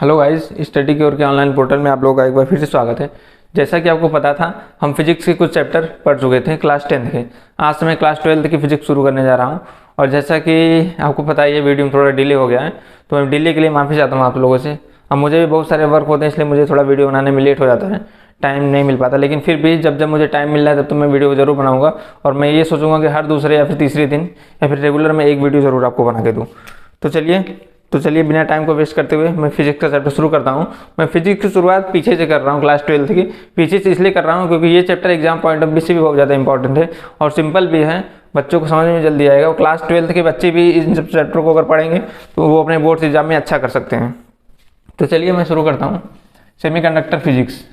Hello guys, study की ओर के online portal में आप लोगों का एक बार फिर से स्वागत है। जैसा कि आपको पता था, हम फिजिक्स के कुछ चैप्टर पढ़ चुके थे क्लास 10th के। आज से मैं क्लास 12th की फिजिक्स शुरू करने जा रहा हूं। और जैसा कि आपको पता है, ये वीडियो में थोड़ा डिले हो गया है, तो मैं डिले के लिए माफ़ी चाहता हूँ आप लोगों से। अब मुझे भी बहुत सारे वर्क होते हैं, इसलिए मुझे थोड़ा वीडियो बनाने में लेट हो जाता है, टाइम नहीं मिल पाता। लेकिन फिर भी जब जब मुझे टाइम मिल रहा है तब तो मैं वीडियो ज़रूर बनाऊँगा। और मैं ये सोचूंगा कि हर दूसरे या फिर तीसरे दिन या फिर रेगुलर में एक वीडियो ज़रूर आपको बना के दूँ। तो चलिए बिना टाइम को वेस्ट करते हुए मैं फिजिक्स का चैप्टर शुरू करता हूँ। मैं फिजिक्स की शुरुआत पीछे से कर रहा हूँ, क्लास 12th की। पीछे से इसलिए कर रहा हूँ क्योंकि ये chapter exam point of view से भी बहुत ज़्यादा इंपॉर्टेंट है और सिंपल भी है, बच्चों को समझ में जल्दी आएगा। और क्लास 12th के बच्चे भी इन सब चैप्टर को अगर पढ़ेंगे तो वो अपने बोर्ड एग्जाम में अच्छा कर सकते हैं। तो चलिए मैं शुरू करता हूँ। Semiconductor physics.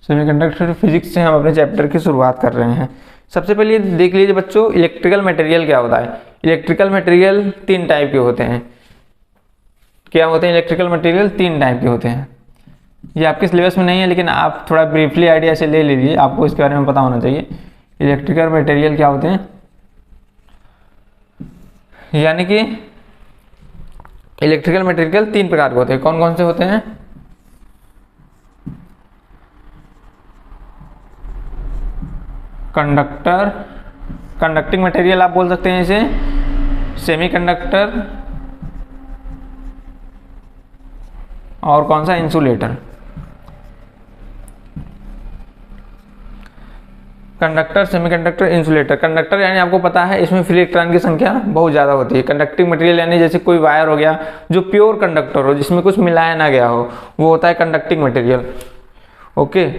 सेमीकंडक्टर फिजिक्स से हम अपने चैप्टर की शुरुआत कर रहे हैं। सबसे पहले देख लीजिए बच्चों, इलेक्ट्रिकल मटेरियल क्या होता है। इलेक्ट्रिकल मटेरियल 3 टाइप के होते हैं। क्या होते हैं इलेक्ट्रिकल मटेरियल? 3 टाइप के होते हैं। ये आपके सिलेबस में नहीं है, लेकिन आप थोड़ा ब्रीफली आइडिया से ले लीजिए, आपको इसके बारे में पता होना चाहिए। इलेक्ट्रिकल मटेरियल क्या होते हैं, यानी कि इलेक्ट्रिकल मटेरियल 3 प्रकार के होते हैं। कौन कौन से होते हैं? कंडक्टर, कंडक्टिंग मटेरियल आप बोल सकते हैं इसे, सेमीकंडक्टर, और कौन सा? Insulator. Conductor, semiconductor, insulator. Conductor यानी आपको पता है इसमें फ्री इलेक्ट्रॉन की संख्या बहुत ज़्यादा होती है। कंडक्टिंग मटेरियल यानी जैसे कोई वायर हो गया जो प्योर कंडक्टर हो, जिसमें कुछ मिलाया ना गया हो, वो होता है कंडक्टिंग मटेरियल। ओके,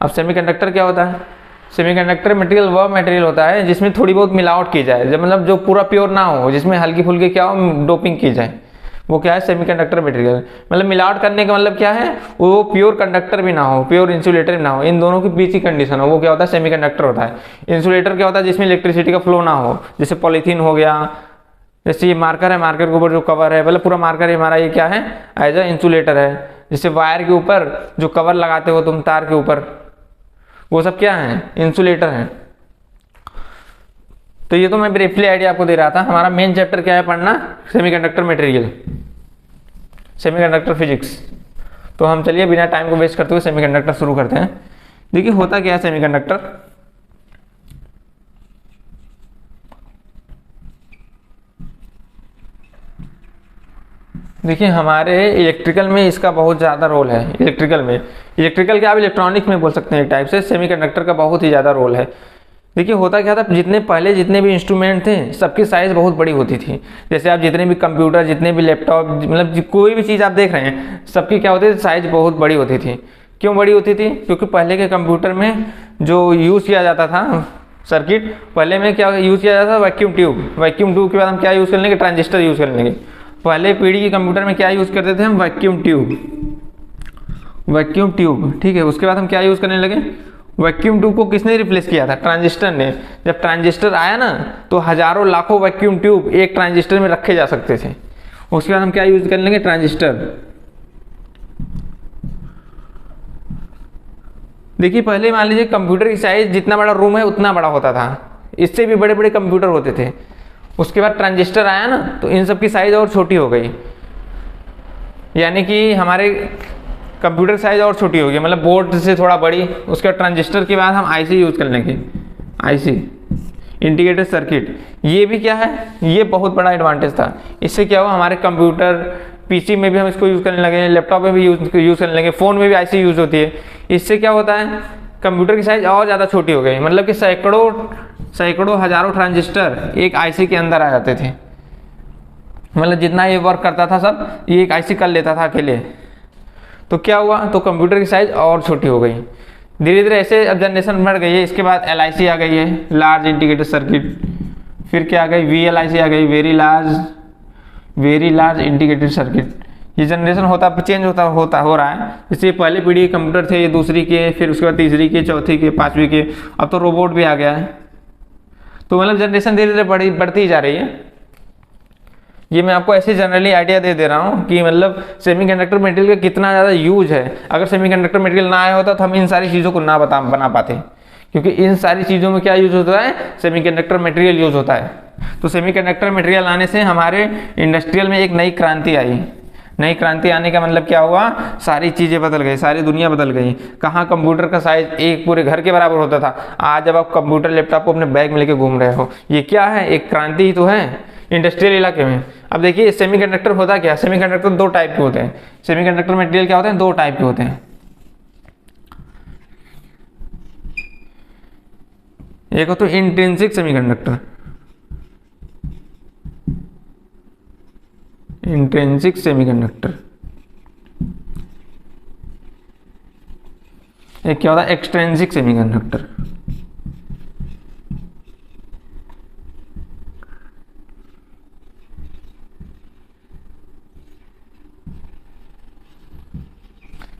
अब सेमीकंडक्टर क्या होता है? सेमीकंडक्टर मटेरियल वह मटेरियल होता है जिसमें थोड़ी बहुत मिलावट की जाए, जब मतलब जो पूरा प्योर ना हो, जिसमें हल्की फुल्की क्या हो, डोपिंग की जाए, वो क्या है? Semiconductor material. मतलब मिलावट करने का मतलब क्या है? वो प्योर कंडक्टर भी ना हो, प्योर इंसुलेटर भी ना हो, इन दोनों के बीच की कंडीशन हो, वो क्या होता है? सेमीकंडक्टर होता है। इंसुलेटर क्या होता है? जिसमें इलेक्ट्रिसिटी का फ्लो ना हो, जैसे पॉलीथीन हो गया, जैसे ये मार्कर है, मार्कर के ऊपर जो कवर है, मतलब पूरा मार्कर है हमारा, ये क्या है? एज अ इंसुलेटर है। जैसे वायर के ऊपर जो कवर लगाते हो तुम तार के ऊपर, वो सब क्या है? इंसुलेटर है। तो ये तो मैं ब्रीफली आइडिया आपको दे रहा था। हमारा मेन चैप्टर क्या है पढ़ना? Semiconductor material, semiconductor physics. तो हम चलिए बिना टाइम को वेस्ट करते हुए सेमीकंडक्टर शुरू करते हैं। देखिए होता क्या है सेमीकंडक्टर। देखिए हमारे इलेक्ट्रिकल में इसका बहुत ज़्यादा रोल है। इलेक्ट्रिकल क्या आप इलेक्ट्रॉनिक्स में बोल सकते हैं एक टाइप से। सेमीकंडक्टर का बहुत ही ज़्यादा रोल है। देखिए होता क्या था, जितने भी इंस्ट्रूमेंट थे सबकी साइज़ बहुत बड़ी होती थी। जैसे आप जितने भी कंप्यूटर, जितने भी लैपटॉप, मतलब कोई भी चीज़ आप देख रहे हैं, सबकी क्या होती थी? साइज़ बहुत बड़ी होती थी। क्यों बड़ी होती थी? क्योंकि पहले के कंप्यूटर में जो यूज़ किया जाता था सर्किट, पहले में क्या यूज़ किया जाता था? Vacuum tube. वैक्यूम ट्यूब के बाद हम क्या यूज़ कर लेंगे? ट्रांजिस्टर यूज़ कर लेंगे। पहले पीढ़ी के कंप्यूटर में क्या यूज़ करते थे हम? Vacuum tube, vacuum tube. ठीक है, उसके बाद हम क्या यूज़ करने लगे? वैक्यूम ट्यूब को किसने रिप्लेस किया था? ट्रांजिस्टर ने। जब ट्रांजिस्टर आया ना, तो हजारों लाखों वैक्यूम ट्यूब एक ट्रांजिस्टर में रखे जा सकते थे। उसके बाद हम क्या यूज करने लगे? ट्रांजिस्टर। देखिए पहले मान लीजिए कंप्यूटर की साइज जितना बड़ा रूम है उतना बड़ा होता था, इससे भी बड़े बड़े कंप्यूटर होते थे। उसके बाद ट्रांजिस्टर आया ना, तो इन सब की साइज और छोटी हो गई, यानी कि हमारे कंप्यूटर साइज और छोटी होगी, मतलब बोर्ड से थोड़ा बड़ी। उसके बाद ट्रांजिस्टर के बाद हम आईसी यूज करने लगे। IC, integrated circuit. ये भी क्या है? ये बहुत बड़ा एडवांटेज था। इससे क्या हुआ, हमारे कंप्यूटर, पीसी में भी हम इसको यूज करने लगे, लैपटॉप में भी यूज करने लगे, फोन में भी आईसी यूज होती है। इससे क्या होता है? कंप्यूटर की साइज और ज़्यादा छोटी हो गई, मतलब कि सैकड़ों हजारों ट्रांजिस्टर एक आईसी के अंदर आ जाते थे। मतलब जितना ये वर्क करता था सब, ये एक आईसी कर लेता था अकेले। तो क्या हुआ? तो कंप्यूटर की साइज और छोटी हो गई। धीरे धीरे ऐसे अब जनरेशन बढ़ गई है। इसके बाद एलआईसी आ गई है, लार्ज इंटीग्रेटेड सर्किट। फिर क्या आ गई? वीएलआईसी आ गई, वेरी लार्ज इंटीग्रेटेड सर्किट। ये जनरेशन चेंज हो रहा है। जैसे पहले पीढ़ी के कंप्यूटर थे, ये दूसरी के, फिर उसके बाद तीसरी के, चौथी के, 5वीं के, अब तो रोबोट भी आ गया है। तो मतलब जनरेशन धीरे धीरे बढ़ती ही जा रही है। ये मैं आपको ऐसे जनरली आइडिया दे रहा हूँ कि मतलब सेमीकंडक्टर मटेरियल का कितना ज़्यादा यूज है। अगर सेमीकंडक्टर मटेरियल ना आया होता तो हम इन सारी चीज़ों को ना बना पाते, क्योंकि इन सारी चीज़ों में क्या यूज होता है, सेमीकंडक्टर मटेरियल यूज होता है। तो सेमीकंडक्टर मटेरियल आने से हमारे इंडस्ट्रियल में एक नई क्रांति आई। नई क्रांति आने का मतलब क्या हुआ, सारी चीज़ें बदल गई, सारी दुनिया बदल गई। कहाँ कंप्यूटर का साइज एक पूरे घर के बराबर होता था, आज जब आप कंप्यूटर लैपटॉप को अपने बैग में लेके घूम रहे हो, ये क्या है, एक क्रांति ही तो है इंडस्ट्रियल इलाके में। अब देखिए सेमीकंडक्टर होता क्या है, सेमीकंडक्टर दो टाइप के होते हैं। सेमीकंडक्टर मटेरियल क्या होते हैं, दो टाइप के होते हैं। एक होता है इंट्रिंसिक सेमीकंडक्टर, इंट्रिंसिक सेमीकंडक्टर। एक क्या होता है, एक्सट्रिंसिक सेमीकंडक्टर।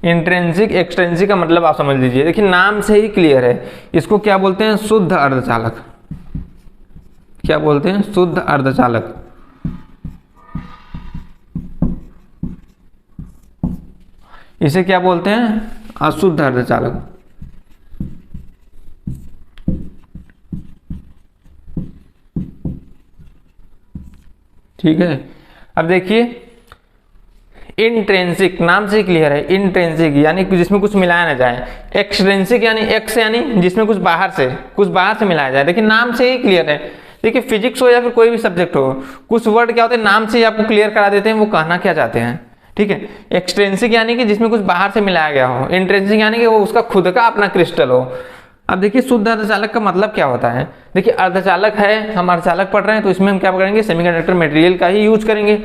इंट्रिंसिक एक्सट्रिंसिक का मतलब आप समझ लीजिए, देखिए नाम से ही क्लियर है, इसको क्या बोलते हैं, शुद्ध अर्धचालक। क्या बोलते हैं, शुद्ध अर्धचालक। इसे क्या बोलते हैं, अशुद्ध अर्धचालक। ठीक है। अब देखिए इंट्रिंसिक, नाम से क्लियर है, इंट्रिंसिक यानी कि जिसमें कुछ मिलाया ना जाए। एक्सट्रिंसिक यानी एक्स यानी जिसमें कुछ बाहर से मिलाया जाए। देखिए नाम से ही क्लियर है। देखिए फिजिक्स हो या फिर कोई भी सब्जेक्ट हो, कुछ वर्ड क्या होते हैं नाम से ही आपको क्लियर करा देते हैं वो कहना क्या चाहते हैं। ठीक है। एक्सट्रिंसिक यानी कि जिसमें कुछ बाहर से मिलाया गया हो, इंट्रिंसिक यानी कि वो उसका खुद का अपना क्रिस्टल हो। अब देखिए शुद्ध अर्धचालक का मतलब क्या होता है। देखिए अर्धचालक है, हम अर्धचालक पढ़ रहे हैं तो इसमें हम क्या करेंगे, सेमीकंडक्टर मटेरियल का ही यूज करेंगे।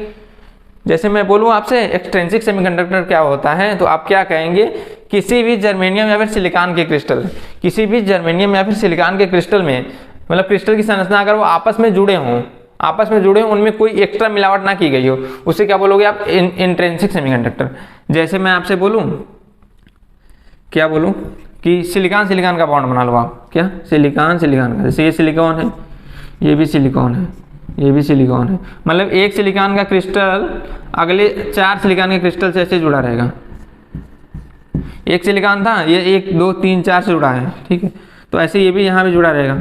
जैसे मैं बोलूँ आपसे एक्सट्रिंसिक सेमीकंडक्टर क्या होता है, तो आप क्या कहेंगे, किसी भी जर्मेनियम या फिर सिलिकॉन के क्रिस्टल, किसी भी जर्मेनियम या फिर सिलिकॉन के क्रिस्टल में, मतलब क्रिस्टल की संरचना अगर वो आपस में जुड़े हों, उनमें कोई एक्स्ट्रा मिलावट ना की गई हो, उसे क्या बोलोगे आप, इंट्रिंसिक सेमीकंडक्टर। जैसे मैं आपसे बोलूँ, क्या बोलूँ कि सिलिकॉन का बॉन्ड बना लो आप, क्या सिलिकॉन का, जैसे ये सिलिकॉन है, ये भी सिलिकॉन है, ये भी सिलिकॉन है, मतलब एक सिलिकॉन का क्रिस्टल अगले 4 सिलिकॉन के क्रिस्टल से ऐसे जुड़ा रहेगा। एक सिलिकॉन था, ये 1 2 3 4 से जुड़ा है। ठीक है। तो ऐसे ये भी यहाँ भी जुड़ा रहेगा,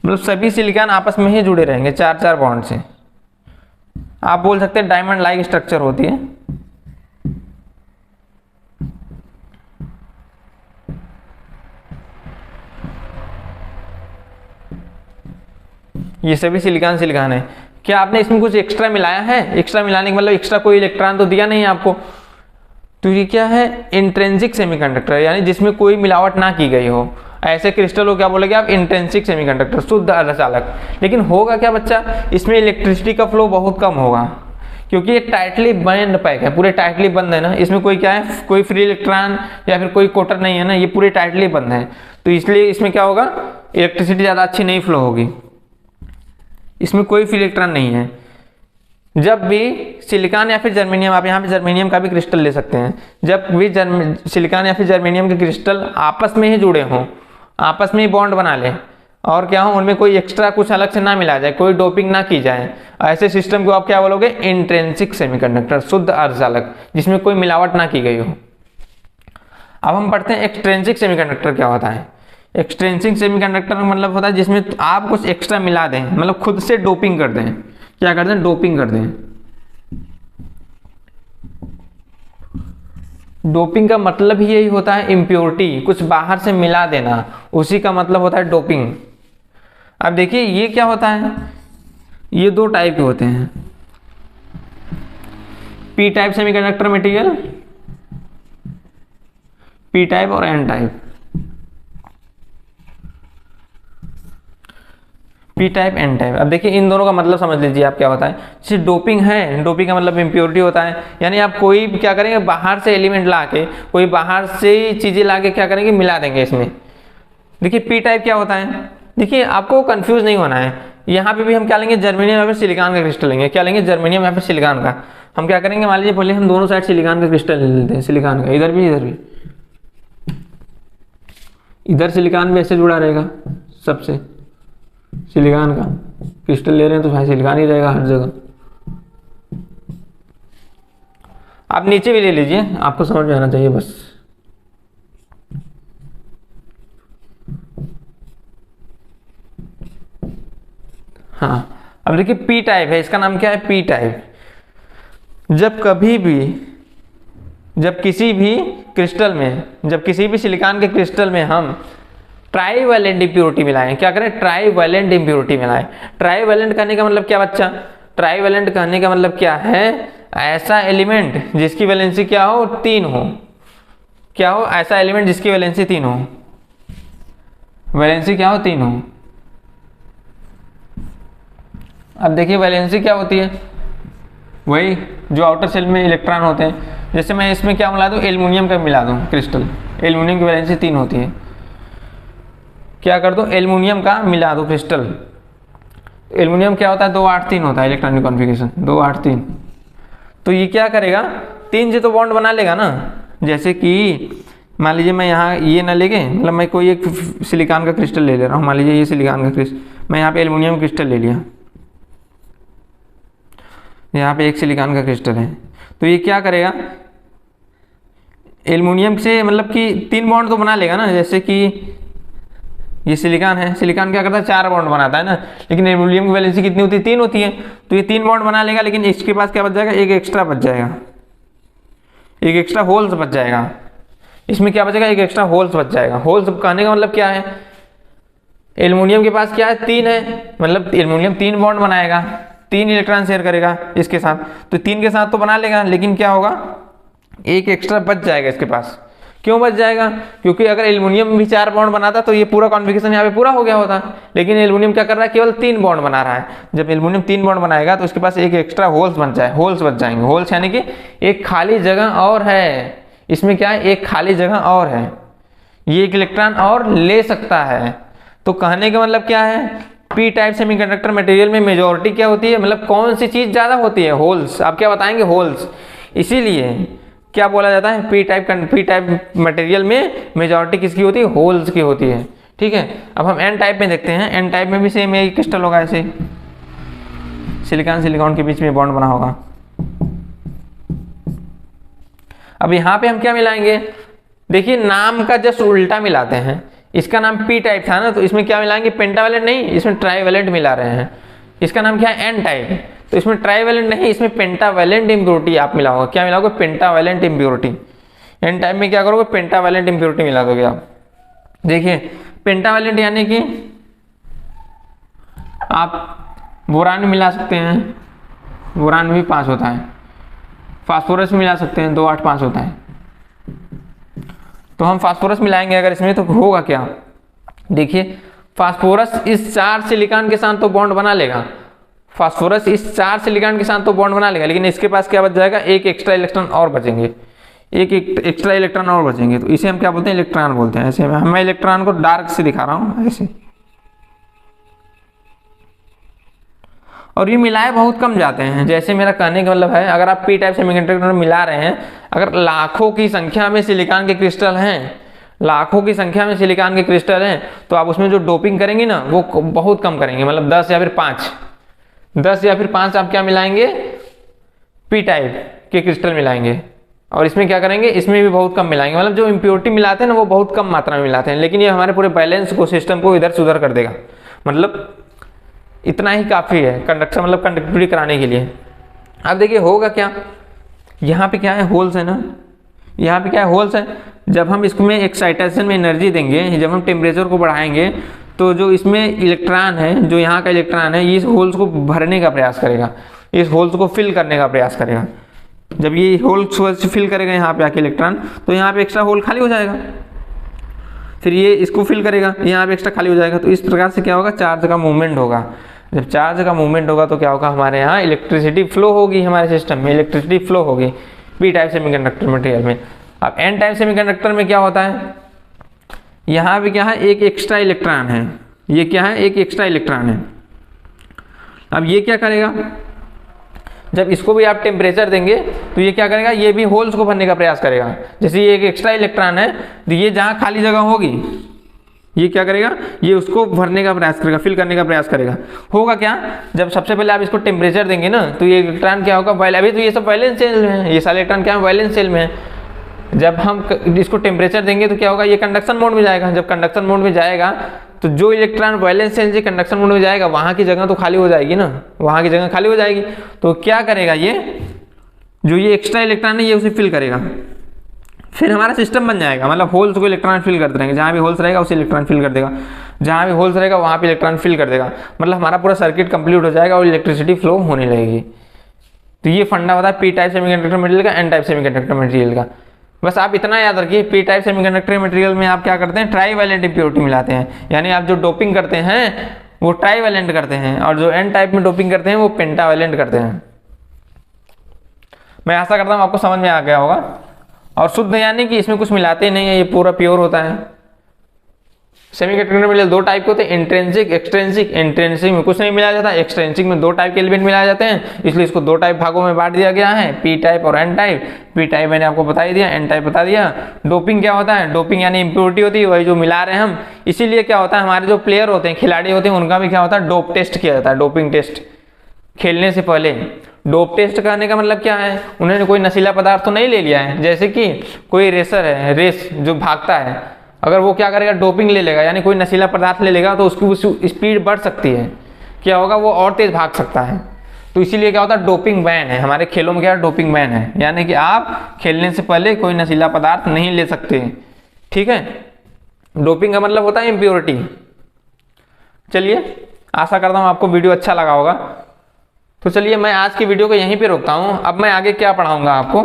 मतलब सभी सिलिकॉन आपस में ही जुड़े रहेंगे 4 बॉन्ड से। आप बोल सकते हैं डायमंड लाइक स्ट्रक्चर होती है। ये सभी सिलिकॉन है। क्या आपने इसमें कुछ एक्स्ट्रा मिलाया है, एक्स्ट्रा मिलाने का मतलब एक्स्ट्रा कोई इलेक्ट्रॉन तो दिया नहीं आपको। तो ये क्या है, इंट्रिंसिक सेमीकंडक्टर, यानी जिसमें कोई मिलावट ना की गई हो, ऐसे क्रिस्टल को क्या बोलोगे आप, इंट्रिंसिक सेमीकंडक्टर, शुद्ध अर्धचालक। लेकिन होगा क्या बच्चा, इसमें इलेक्ट्रिसिटी का फ्लो बहुत कम होगा, क्योंकि ये टाइटली बंद पैक है, पूरे टाइटली बंद है ना, इसमें कोई क्या है, कोई फ्री इलेक्ट्रॉन या फिर कोई कोटर नहीं है ना, ये पूरे टाइटली बंद है। तो इसलिए इसमें क्या होगा, इलेक्ट्रिसिटी ज़्यादा अच्छी नहीं फ्लो होगी, इसमें कोई फ्री इलेक्ट्रॉन नहीं है। जब भी सिलिकॉन या फिर जर्मेनियम, आप यहाँ पे जर्मेनियम का भी क्रिस्टल ले सकते हैं, जब भी सिलिकॉन या फिर जर्मेनियम के क्रिस्टल आपस में ही जुड़े हों, आपस में ही बॉन्ड बना लें और क्या हो, उनमें कोई एक्स्ट्रा कुछ अलग से ना मिला जाए, कोई डोपिंग ना की जाए, ऐसे सिस्टम को आप क्या बोलोगे, इंट्रिंसिक सेमीकंडक्टर, शुद्ध अर्धचालक, जिसमें कोई मिलावट ना की गई हो। अब हम पढ़ते हैं एक्सट्रिंसिक सेमीकंडक्टर क्या होता है। एक्सट्रिंसिक सेमीकंडक्टर का मतलब होता है जिसमें आप कुछ एक्स्ट्रा मिला दें, मतलब खुद से डोपिंग कर दें। क्या कर दें, डोपिंग कर दें। डोपिंग का मतलब ही यही होता है, इम्प्योरिटी, कुछ बाहर से मिला देना, उसी का मतलब होता है डोपिंग। अब देखिए ये क्या होता है, ये 2 टाइप के होते हैं, P type semiconductor material, P type और N type. P type N type. अब देखिए इन दोनों का मतलब समझ लीजिए आप क्या होता है। जैसे डोपिंग है, डोपिंग का मतलब इम्प्योरिटी होता है, यानी आप कोई क्या करेंगे, बाहर से एलिमेंट ला के, कोई बाहर से चीज़ें ला के क्या करेंगे, मिला देंगे इसमें। देखिए पी टाइप क्या होता है, देखिए आपको कंफ्यूज नहीं होना है, यहाँ पे भी हम क्या लेंगे, जर्मेनियम या फिर सिलिकॉन का क्रिस्टल लेंगे। क्या लेंगे, जर्मेनियम या फिर सिलिकॉन का। हम क्या करेंगे, मान लीजिए पहले हम दोनों साइड सिलिकॉन का क्रिस्टल ले लेते हैं, सिलिकॉन का, इधर भी इधर भी, इधर सिलिकॉन भी ऐसे जुड़ा रहेगा, सबसे सिलिकॉन का क्रिस्टल ले रहे हैं तो भाई सिलिकॉन ही रहेगा हर जगह। आप नीचे भी ले लीजिए, आपको समझ में आना चाहिए बस। हाँ, अब देखिए पी टाइप है, इसका नाम क्या है, पी टाइप। जब कभी भी, जब किसी भी क्रिस्टल में, जब किसी भी सिलिकॉन के क्रिस्टल में हम ट्राईवैलेंट इंप्योरिटी मिलाएं, क्या करें, ट्राईवैलेंट इंप्योरिटी मिलाएं। ट्राईवैलेंट कहने का मतलब क्या बच्चा, ट्राईवैलेंट कहने का मतलब क्या है, ऐसा एलिमेंट जिसकी वैलेंसी क्या हो, 3 हो। क्या हो, ऐसा एलिमेंट जिसकी वैलेंसी 3 हो, वैलेंसी क्या हो, 3 हो। अब देखिए वैलेंसी क्या होती है, वही जो आउटर सेल में इलेक्ट्रॉन होते हैं। जैसे मैं इसमें क्या मिला दूं, एल्युमिनियम का मिला दूं क्रिस्टल, एल्युमिनियम की वैलेंसी 3 होती है। क्या कर दूं, एल्युमिनियम का मिला दूं क्रिस्टल। एल्युमिनियम क्या होता है, 283 होता है इलेक्ट्रॉनिक कॉन्फ़िगरेशन, 283। तो ये क्या करेगा, 3 से तो बॉन्ड बना लेगा ना। जैसे कि मान लीजिए मैं यहाँ ये ना लेके, मतलब मैं कोई एक सिलिकॉन का क्रिस्टल ले ले रहा हूँ, मान लीजिए ये सिलिकॉन का क्रिस्टल, मैं यहाँ पे एल्युमिनियम क्रिस्टल ले लिया, यहाँ पे एक सिलिकॉन का क्रिस्टल है। तो ये क्या करेगा, एल्युमिनियम से मतलब कि 3 बॉन्ड तो बना लेगा ना। जैसे कि ये सिलिकॉन है, सिलिकॉन क्या करता है, 4 बॉन्ड बनाता है ना, लेकिन एल्युमिनियम की वैलेंसी कितनी होती है, 3 होती है। तो ये 3 बॉन्ड बना लेगा, लेकिन इसके पास क्या बच जाएगा, एक एक्स्ट्रा बच जाएगा, एक एक्स्ट्रा होल्स बच जाएगा। इसमें क्या बचेगा, एक एक्स्ट्रा होल्स बच जाएगा। होल्स कहने का मतलब क्या है, एल्युमिनियम के पास क्या है, 3 है, मतलब एल्युमिनियम 3 बॉन्ड बनाएगा, 3 इलेक्ट्रॉन शेयर करेगा इसके साथ, तो 3 के साथ तो बना लेगा, लेकिन क्या होगा, एक एक्स्ट्रा बच जाएगा इसके पास। क्यों बच जाएगा, क्योंकि अगर एल्युमिनियम भी 4 बॉन्ड बनाता तो ये पूरा कॉन्फ़िगरेशन यहाँ पे पूरा हो गया होता, लेकिन एल्युमिनियम क्या कर रहा है, केवल 3 बॉन्ड बना रहा है। जब एल्युमिनियम 3 बॉन्ड बनाएगा तो उसके पास एक एक्स्ट्रा होल्स बच जाएंगे। होल्स यानी कि एक खाली जगह और है, इसमें क्या है, एक खाली जगह और है, ये एक इलेक्ट्रॉन और ले सकता है। तो कहने का मतलब क्या है, पी टाइप सेमीकंडक्टर मटेरियल में मेजॉरिटी क्या होती है, मतलब कौन सी चीज ज्यादा होती है, होल्स। आप क्या बताएंगे, होल्स। इसीलिए क्या बोला जाता है, पी टाइप मटेरियल में मेजॉरिटी किसकी होती है, होल्स की होती है। ठीक है, अब हम एन टाइप में देखते हैं। एन टाइप में भी सेम एक क्रिस्टल होगा, ऐसे सिलिकॉन के बीच में बॉन्ड बना होगा। अब यहाँ पे हम क्या मिलाएंगे, देखिए नाम का जस्ट उल्टा मिलाते हैं। इसका नाम पी टाइप था ना, तो इसमें क्या मिलाएंगे, पेंटावैलेंट नहीं, इसमें ट्राईवैलेंट मिला रहे हैं। इसका नाम क्या है, एन टाइप, तो इसमें ट्राईवैलेंट नहीं, इसमें पेंटावैलेंट इंप्योरिटी आप मिलाओगे। क्या मिलाओगे, पेंटावैलेंट इंप्योरिटी। एन टाइप में क्या करोगे, पेंटावैलेंट इंप्योरिटी मिला दोगे आप। देखिए पेंटावैलेंट यानी कि आप बोरान मिला सकते हैं, बोरान भी 5 होता है, फास्फोरस मिला सकते हैं, 285 होता है। तो हम फास्फोरस मिलाएंगे अगर इसमें, तो होगा क्या, देखिए फास्फोरस इस 4 सिलिकॉन के साथ तो बॉन्ड बना लेगा, फास्फोरस इस 4 सिलिकॉन के साथ तो बॉन्ड बना लेगा, लेकिन इसके पास क्या बच जाएगा, एक एक्स्ट्रा इलेक्ट्रॉन और बचेंगे, एक एक्स्ट्रा इलेक्ट्रॉन और बचेंगे। तो इसे हम क्या बोलते हैं, इलेक्ट्रॉन बोलते हैं। ऐसे मैं इलेक्ट्रॉन को डार्क से दिखा रहा हूं ऐसे, और ये मिलाए बहुत कम जाते हैं। जैसे मेरा कहने का मतलब है, अगर आप पी टाइप सेमीकंडक्टर मिला रहे हैं, अगर लाखों की संख्या में सिलिकॉन के क्रिस्टल हैं, लाखों की संख्या में सिलिकॉन के क्रिस्टल हैं, तो आप उसमें जो डोपिंग करेंगे ना, वो बहुत कम करेंगे, मतलब 10 या फिर 5 आप क्या मिलाएंगे, पी टाइप के क्रिस्टल मिलाएंगे। और इसमें क्या करेंगे, इसमें भी बहुत कम मिलाएंगे, मतलब जो इम्प्योरिटी मिलाते हैं ना, वो बहुत कम मात्रा में मिलाते हैं, लेकिन ये हमारे पूरे बैलेंस को, सिस्टम को इधर से उधर कर देगा। मतलब इतना ही काफ़ी है कंडक्शन, मतलब कंडक्टिविटी कराने के लिए। अब देखिए होगा क्या, यहाँ पे क्या है, होल्स है ना, यहाँ पे क्या है, होल्स है। जब हम इसमें एक्साइटेशन में एनर्जी देंगे, जब हम टेम्परेचर को बढ़ाएंगे, तो जो इसमें इलेक्ट्रॉन है, जो यहाँ का इलेक्ट्रॉन है, इस होल्स को भरने का प्रयास करेगा, इस होल्स को फिल करने का प्रयास करेगा। जब ये होल्स फिल करेगा यहाँ पे आके इलेक्ट्रॉन, तो यहाँ पे एक्स्ट्रा होल खाली हो जाएगा, फिर ये इसको फिल करेगा, यहाँ पे एक्स्ट्रा खाली हो जाएगा। तो इस प्रकार से क्या होगा, चार्ज का मूवमेंट होगा। जब चार्ज का मूवमेंट होगा तो क्या होगा, हमारे यहाँ इलेक्ट्रिसिटी फ्लो होगी, हमारे सिस्टम में इलेक्ट्रिसिटी फ्लो होगी पी टाइप सेमीकंडक्टर मटेरियल में। अब एन टाइप सेमीकंडक्टर में क्या होता है, यहाँ पे क्या है, एक एक्स्ट्रा इलेक्ट्रॉन है, ये क्या है, एक एक्स्ट्रा इलेक्ट्रॉन है। अब ये क्या करेगा, जब इसको भी आप टेम्परेचर देंगे तो ये क्या करेगा, ये भी होल्स को भरने का प्रयास करेगा। जैसे ये एक एक्स्ट्रा इलेक्ट्रॉन है, तो ये जहाँ खाली जगह होगी, ये क्या करेगा, ये उसको भरने का प्रयास करेगा, फिल करने का प्रयास करेगा। होगा क्या, जब सबसे पहले आप इसको टेम्परेचर देंगे ना, तो ये इलेक्ट्रॉन क्या होगा, अभी तो ये सब वैलेंस सेल में है, ये सारे इलेक्ट्रॉन क्या है, वैलेंस सेल में है। जब हम इसको टेम्परेचर देंगे तो क्या होगा, ये कंडक्शन मोड में जाएगा। जब कंडक्शन मोड में जाएगा तो जो इलेक्ट्रॉन वैलेंस से कंडक्शन मोड में जाएगा वहां की जगह तो खाली हो जाएगी ना, वहां की जगह खाली हो जाएगी। तो क्या करेगा ये जो ये एक्स्ट्रा इलेक्ट्रॉन है ये उसे फिल करेगा, फिर हमारा सिस्टम बन जाएगा। मतलब होल्स को इलेक्ट्रॉन फिल करते रहेंगे, जहाँ भी होल्स रहेगा उसे इलेक्ट्रॉन फिल कर देगा, जहाँ भी होल्स रहेगा वहाँ पे इलेक्ट्रॉन फिल कर देगा। मतलब हमारा पूरा सर्किट कंप्लीट हो जाएगा और इलेक्ट्रिसिटी फ्लो होने लगेगी। तो ये फंडा होता है पी टाइप सेमीकंडक्टर मटेरियल का, एन टाइप सेमीकंडक्टर मटेरियल का। बस आप इतना याद रखिए, पी टाइप सेमीकंडक्टर मटेरियल में आप क्या करते हैं, ट्राईवैलेंट इम्प्योरिटी मिलाते हैं, यानी आप जो डोपिंग करते हैं वो ट्राईवैलेंट करते हैं, और जो एन टाइप में डोपिंग करते हैं वो पेंटावैलेंट करते हैं। मैं आशा करता हूँ आपको समझ में आ गया होगा। और शुद्ध यानी कि इसमें कुछ मिलाते नहीं है, ये पूरा प्योर होता है। सेमीकंडक्टर मटेरियल दो टाइप के होते हैं, इंट्रिंसिक एक्सट्रिंसिक। इंट्रिंसिक में कुछ नहीं मिलाया जाता, एक्सट्रिंसिक में दो टाइप के एलिमेंट मिलाए जाते हैं, इसलिए इसको दो टाइप भागों में बांट दिया गया है, पी टाइप और एन टाइप। पी टाइप मैंने आपको बता ही दिया, एन टाइप बता दिया। डोपिंग क्या होता है, डोपिंग यानी इंप्योरिटी होती है, वही जो मिला रहे हैं हम। इसीलिए क्या होता है, हमारे जो प्लेयर होते हैं, खिलाड़ी होते हैं, उनका भी क्या होता है, डोप टेस्ट किया जाता है, डोपिंग टेस्ट खेलने से पहले। डोप टेस्ट करने का मतलब क्या है, उन्होंने कोई नशीला पदार्थ तो नहीं ले लिया है। जैसे कि कोई रेसर है, रेस जो भागता है, अगर वो क्या करेगा, डोपिंग ले लेगा, यानी कोई नशीला पदार्थ ले लेगा, तो उसकी स्पीड बढ़ सकती है, क्या होगा, वो और तेज भाग सकता है। तो इसीलिए क्या होता है, डोपिंग बैन है हमारे खेलों में, क्या डोपिंग बैन है, यानी कि आप खेलने से पहले कोई नशीला पदार्थ नहीं ले सकते, ठीक है। डोपिंग का मतलब होता है इम्प्योरिटी। चलिए, आशा करता हूँ आपको वीडियो अच्छा लगा होगा। तो चलिए मैं आज की वीडियो को यहीं पे रोकता हूँ। अब मैं आगे क्या पढ़ाऊंगा आपको,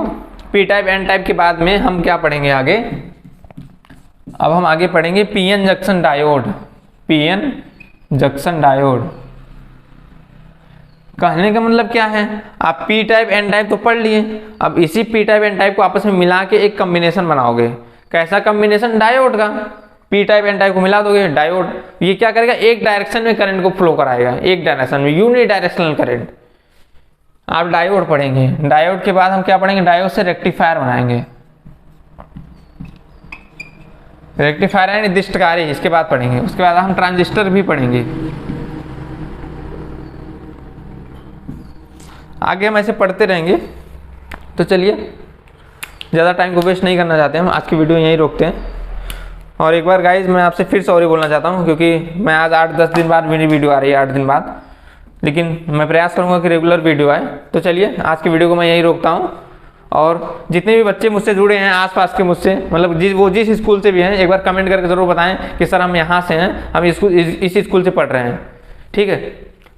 पी टाइप एन टाइप के बाद में हम क्या पढ़ेंगे आगे। अब हम आगे पढ़ेंगे PN junction diode. PN junction diode कहने का मतलब क्या है, आप पी टाइप एन टाइप तो पढ़ लिए, अब इसी पी टाइप एन टाइप को आपस में मिला के एक कॉम्बिनेशन बनाओगे। कैसा कॉम्बिनेशन, डायोड का। पी टाइप एन टाइप को मिला दोगे, डायोड ये क्या करेगा, एक डायरेक्शन में करंट को फ्लो कराएगा, एक डायरेक्शन में, यूनिडायरेक्शनल करंट। आप डायोड पढ़ेंगे, डायोड के बाद हम क्या पढ़ेंगे, डायोड से रेक्टिफायर बनाएंगे। रेक्टिफायर है निर्दिष्टकारी, इसके बाद पढ़ेंगे। उसके बाद हम ट्रांजिस्टर भी पढ़ेंगे। आगे हम ऐसे पढ़ते रहेंगे। तो चलिए, ज़्यादा टाइम को वेस्ट नहीं करना चाहते हम, आज की वीडियो यहीं रोकते हैं। और एक बार गाइज मैं आपसे फिर सॉरी बोलना चाहता हूँ, क्योंकि मैं आज 8-10 दिन बाद मेरी वीडियो आ रही है, 8 दिन बाद, लेकिन मैं प्रयास करूँगा कि रेगुलर वीडियो आए। तो चलिए, आज की वीडियो को मैं यहीं रोकता हूँ। और जितने भी बच्चे मुझसे जुड़े हैं आसपास के मुझसे, मतलब वो जिस स्कूल से भी हैं, एक बार कमेंट करके ज़रूर बताएं कि सर हम यहाँ से हैं, हम इस स्कूल से पढ़ रहे हैं, ठीक है।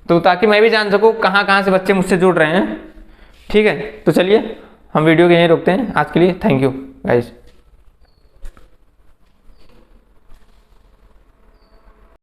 तो ताकि मैं भी जान सकूँ कहाँ से बच्चे मुझसे जुड़ रहे हैं, ठीक है। तो चलिए, हम वीडियो को यहीं रोकते हैं। आज के लिए थैंक यू गाइज।